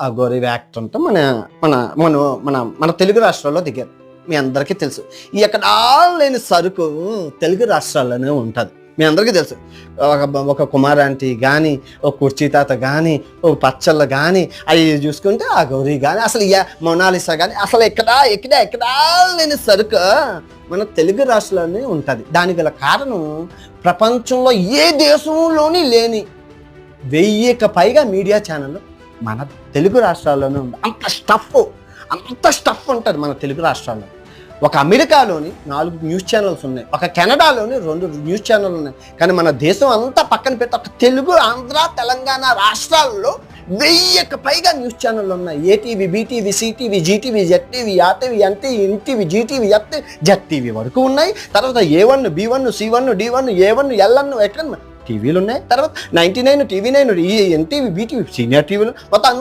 Aghori act అంటే మన మన మన మన మన తెలుగు రాష్ట్రాల్లో దిగారు. మీ అందరికీ తెలుసు. ఈ ఎక్కడా లేని సరుకు తెలుగు రాష్ట్రాల్లోనే ఉంటుంది. మీ అందరికీ తెలుసు. ఒక కుమారాంటి కానీ, ఒక కుర్చీ తాత కానీ, ఒక పచ్చళ్ళ కానీ, అవి చూసుకుంటే ఆ గౌరీ కానీ, అసలు మొనాలిసా కానీ, అసలు ఎక్కడా లేని సరుకు మన తెలుగు రాష్ట్రాల్లోనే ఉంటుంది. దానికి గల కారణం ప్రపంచంలో ఏ దేశంలోని లేని 1000కి పైగా మీడియా ఛానళ్ళు మన తెలుగు రాష్ట్రాల్లోనే ఉంది. అంత స్టఫ్ ఉంటుంది మన తెలుగు రాష్ట్రాల్లో. ఒక అమెరికాలోని 4 న్యూస్ ఛానల్స్ ఉన్నాయి, ఒక కెనడాలోని 2 న్యూస్ ఛానల్ ఉన్నాయి. కానీ మన దేశం అంతా పక్కన పెట్టి ఒక తెలుగు, ఆంధ్ర, తెలంగాణ రాష్ట్రాల్లో 1000కి పైగా న్యూస్ ఛానళ్ళు ఉన్నాయి. ATV, BTV, CTV, GTV, ZTV, RTV, NTV, GTV, ZTV వరకు ఉన్నాయి. తర్వాత A1, B1, C1, D1, A1, L1 ఎక్కడ టీవీలు ఉన్నాయి. తర్వాత 99, TV9, ఎన్టీవీ, బీటీవీ, సీనియర్ టీవీలు మొత్తం